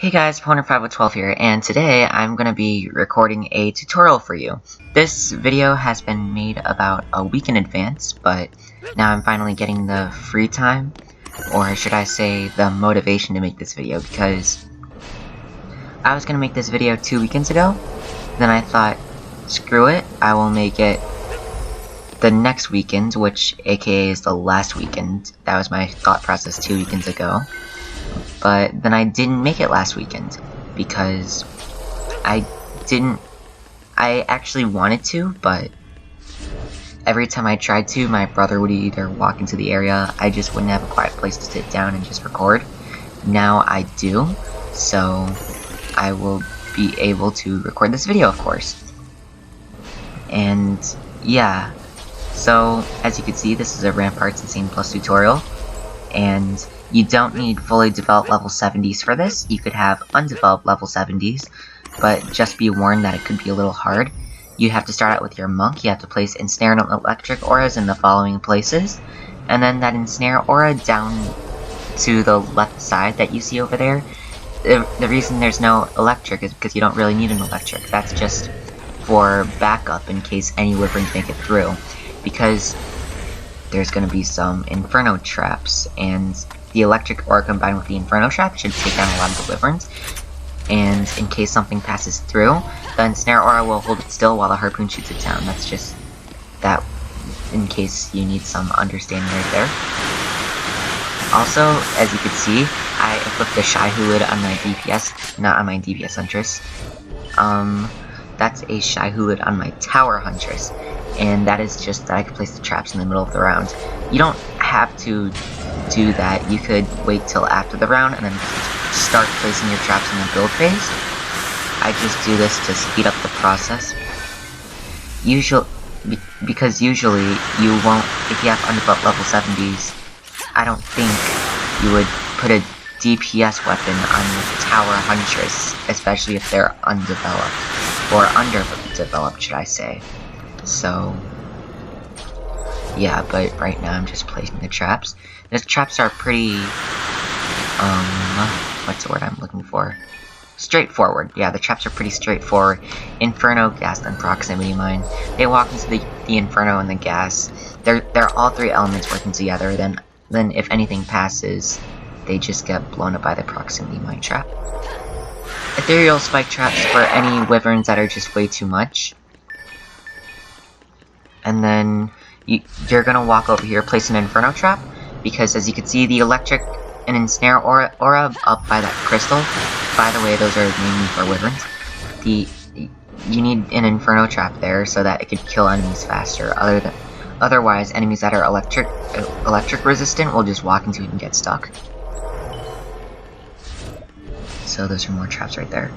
Hey guys, Opponent512 here, and today I'm going to be recording a tutorial for you. This video has been made about a week in advance, but now I'm finally getting the free time, or should I say the motivation to make this video, because I was going to make this video 2 weekends ago, then I thought, screw it, I will make it the next weekend, which aka is the last weekend. That was my thought process 2 weekends ago. But then I didn't make it last weekend because I actually wanted to, but every time I tried to, my brother would either walk into the area, I just wouldn't have a quiet place to sit down and just record. Now I do, so I will be able to record this video, of course. And yeah, so as you can see, this is a Ramparts Insane Plus tutorial, and you don't need fully developed level 70s for this. You could have undeveloped level 70s, but just be warned that it could be a little hard. You have to start out with your monk. You have to place ensnare and electric auras in the following places, and then that ensnare aura down to the left side that you see over there. The reason there's no electric is because you don't really need an electric. That's just for backup in case any wyverns make it through, because there's going to be some inferno traps, and the electric aura combined with the inferno trap should take down a lot of the wyverns. And in case something passes through, the ensnare aura will hold it still while the harpoon shoots it down. That's just that, in case you need some understanding right there. Also, as you can see, I equipped the Shy Hoolid on my DPS, not on my DPS Huntress. That's a Shy Hoolid on my Tower Huntress, and that is just that I can place the traps in the middle of the round. You don't have to do that. You could wait till after the round and then start placing your traps in the build phase. I just do this to speed up the process. Because usually you won't, if you have undeveloped level 70s, I don't think you would put a DPS weapon on your Tower Huntress, especially if they're undeveloped, or underdeveloped, should I say. So yeah, but right now I'm just placing the traps. The traps are pretty, what's the word I'm looking for? Straightforward. Yeah, the traps are pretty straightforward. Inferno, gas, and proximity mine. They walk into the Inferno and the gas. They're all three elements working together. Then if anything passes, they just get blown up by the proximity mine trap. Ethereal spike traps for any wyverns that are just way too much. And then you're gonna walk over here, place an Inferno trap, because as you can see, the electric and ensnare aura up by that crystal. By the way, those are mainly for wyverns. You need an Inferno trap there so that it could kill enemies faster. Otherwise, enemies that are electric resistant will just walk into it and get stuck. So those are more traps right there.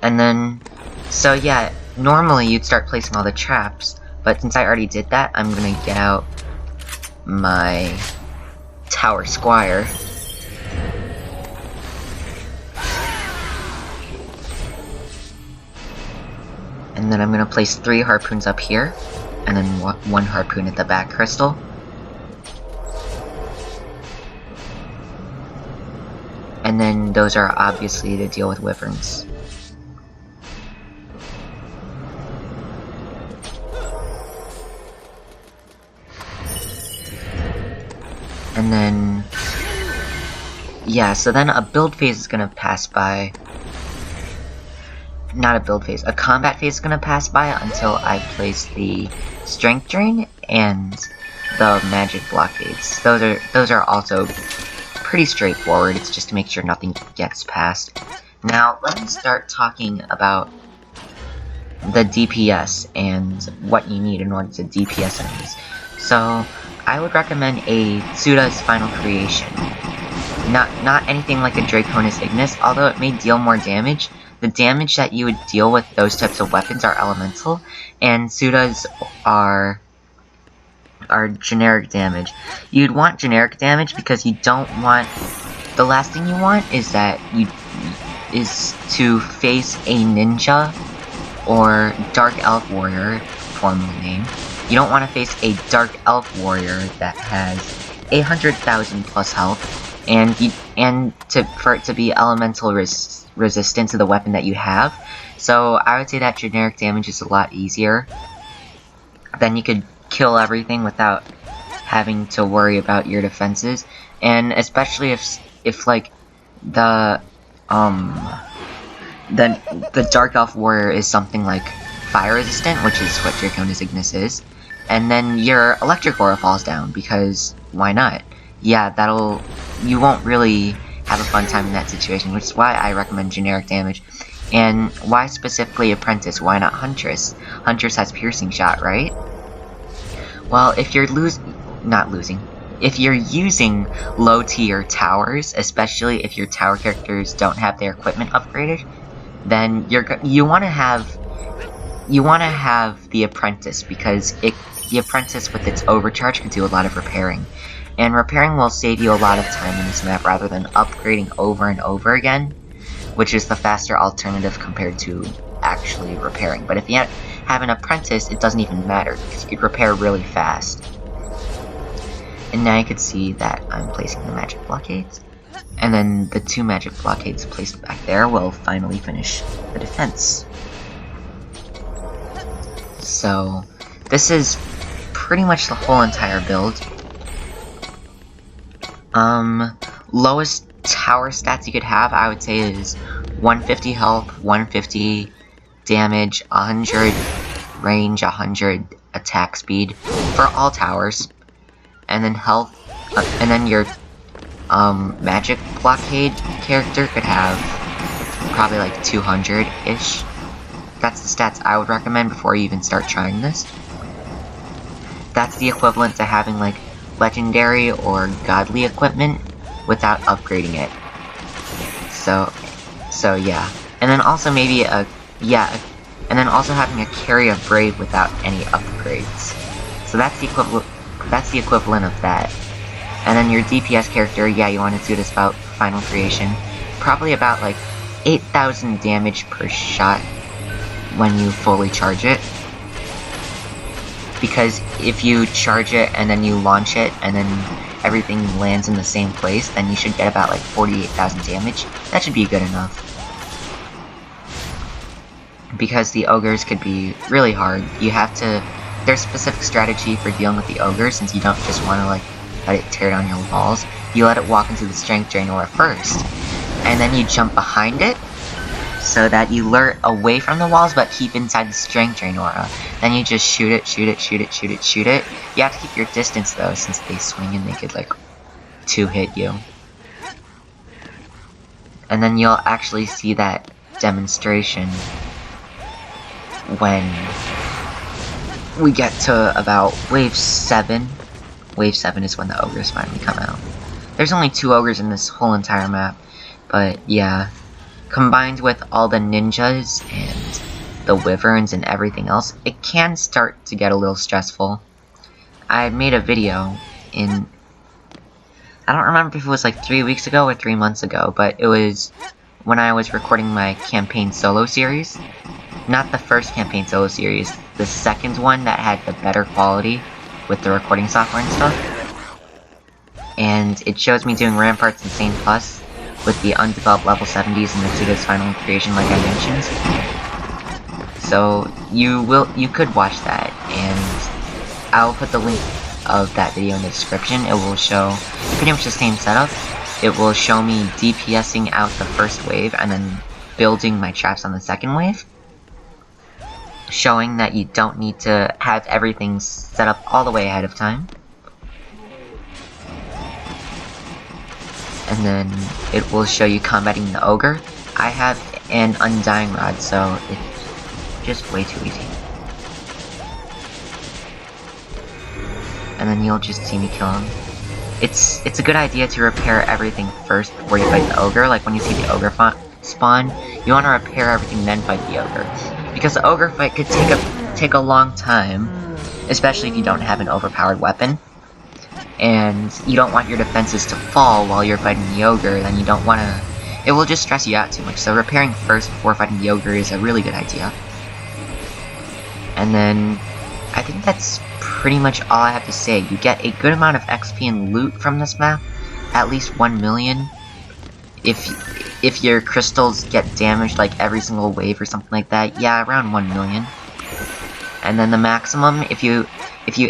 And then, so yeah, normally you'd start placing all the traps, but since I already did that, I'm gonna get out my Tower Squire. And then I'm gonna place 3 harpoons up here, and then 1 harpoon at the back crystal. And then those are obviously to deal with wyverns. And then, yeah, so then a build phase is gonna pass by. Not a build phase, a combat phase is gonna pass by until I place the strength drain and the magic blockades. Those are also pretty straightforward. It's just to make sure nothing gets past. Now, let me start talking about the DPS and what you need in order to DPS enemies. So, I would recommend a Suda's Final Creation. Not anything like a Draconis Ignis, although it may deal more damage. The damage that you would deal with those types of weapons are elemental, and Suda's are generic damage. You'd want generic damage because you don't want, the last thing you want is to face a ninja or dark elf warrior, formal name. You don't want to face a dark elf warrior that has 100,000 plus health and for it to be elemental resistant to the weapon that you have. So I would say that generic damage is a lot easier. Then you could kill everything without having to worry about your defenses, and especially if like the Dark Elf Warrior is something like fire resistant, which is what Draconis Ignis is, and then your electric aura falls down, because why not? Yeah, you won't really have a fun time in that situation, which is why I recommend generic damage. And why specifically Apprentice? Why not Huntress? Huntress has piercing shot, right? Well, if you're if you're using low tier towers, especially if your tower characters don't have their equipment upgraded, then you want to have the Apprentice, because the Apprentice with its overcharge can do a lot of repairing, and repairing will save you a lot of time in this map rather than upgrading over and over again, which is the faster alternative compared to actually repairing. But if you have an Apprentice, it doesn't even matter, because you could repair really fast. And now you can see that I'm placing the magic blockades, and then the 2 magic blockades placed back there will finally finish the defense. So this is pretty much the whole entire build. Lowest tower stats you could have, I would say, is 150 health, 150 damage, 100 range, 100 attack speed for all towers, and then health, and then your magic blockade character could have probably like 200-ish. That's the stats I would recommend before you even start trying this. That's the equivalent to having like legendary or godly equipment without upgrading it. So yeah. And then also maybe and then also having a carry of brave without any upgrades. So that's the equivalent of that. And then your DPS character, yeah, you want to do this about final creation. Probably about like 8,000 damage per shot when you fully charge it. Because if you charge it and then you launch it and then everything lands in the same place, then you should get about like 48,000 damage. That should be good enough. Because the ogres could be really hard. You have to... There's specific strategy for dealing with the ogre, since you don't just want to like let it tear down your walls. You let it walk into the strength drain aura first, and then you jump behind it so that you lure away from the walls but keep inside the strength drain aura. Then you just shoot it. You have to keep your distance though, since they swing and they could like 2-hit you. And then you'll actually see that demonstration when we get to about wave 7. Wave 7 is when the ogres finally come out. There's only 2 ogres in this whole entire map, but yeah. Combined with all the ninjas and the wyverns and everything else, it can start to get a little stressful. I made a video in... I don't remember if it was like 3 weeks ago or 3 months ago, but it was when I was recording my campaign solo series. Not the first campaign solo series, the second one that had the better quality with the recording software and stuff. And it shows me doing Ramparts Insane Plus with the undeveloped level 70s and the Pseudo's final creation like I mentioned. So you could watch that, and I'll put the link of that video in the description. It will show pretty much the same setup. It will show me DPSing out the first wave and then building my traps on the second wave, showing that you don't need to have everything set up all the way ahead of time. And then it will show you combating the ogre. I have an Undying Rod, so it's just way too easy. And then you'll just see me kill him. It's a good idea to repair everything first before you fight the ogre. Like when you see the ogre spawn, you want to repair everything then fight the ogre. Because the ogre fight could take a long time, especially if you don't have an overpowered weapon. And you don't want your defenses to fall while you're fighting the ogre, then you don't want to... It will just stress you out too much, so repairing first before fighting the ogre is a really good idea. And then, I think that's pretty much all I have to say. You get a good amount of XP and loot from this map, at least 1 million. If your crystals get damaged like every single wave or something like that, yeah, around 1 million. And then the maximum, if you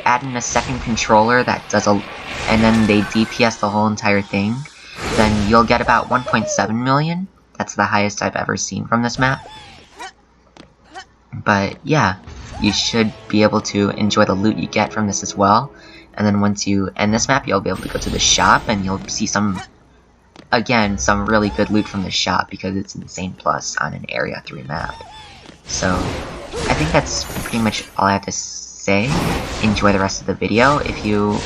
add in a second controller that does and then they DPS the whole entire thing, then you'll get about 1.7 million. That's the highest I've ever seen from this map. But yeah, you should be able to enjoy the loot you get from this as well. And then once you end this map, you'll be able to go to the shop and you'll see some really good loot from the shop because it's insane plus on an Area 3 map. So, I think that's pretty much all I have to say. Enjoy the rest of the video. If you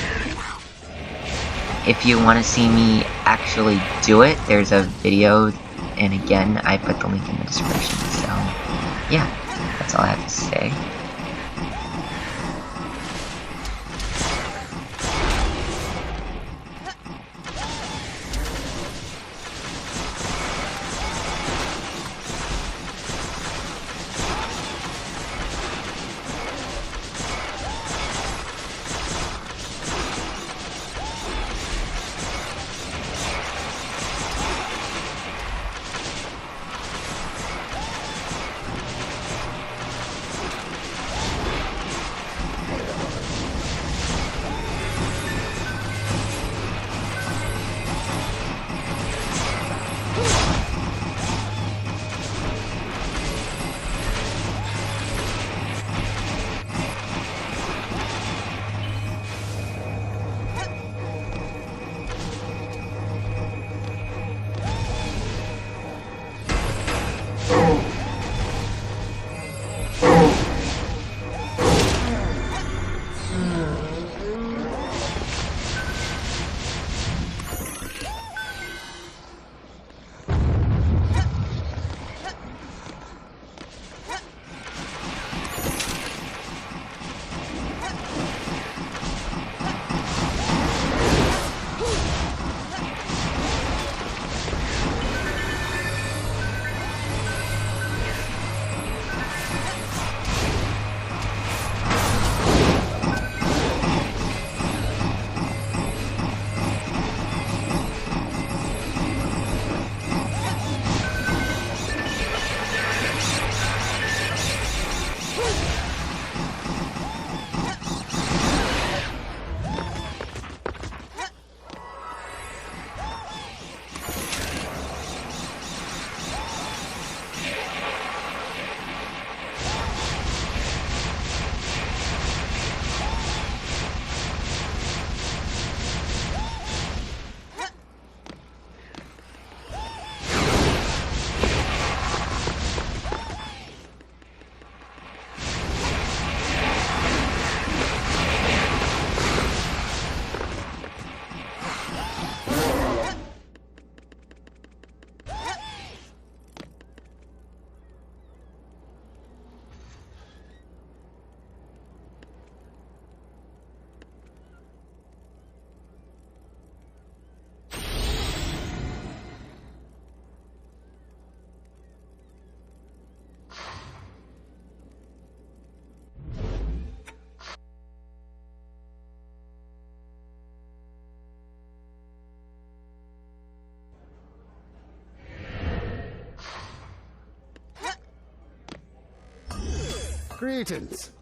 want to see me actually do it, there's a video, and again, I put the link in the description. So, yeah, that's all I have to say. Greetings.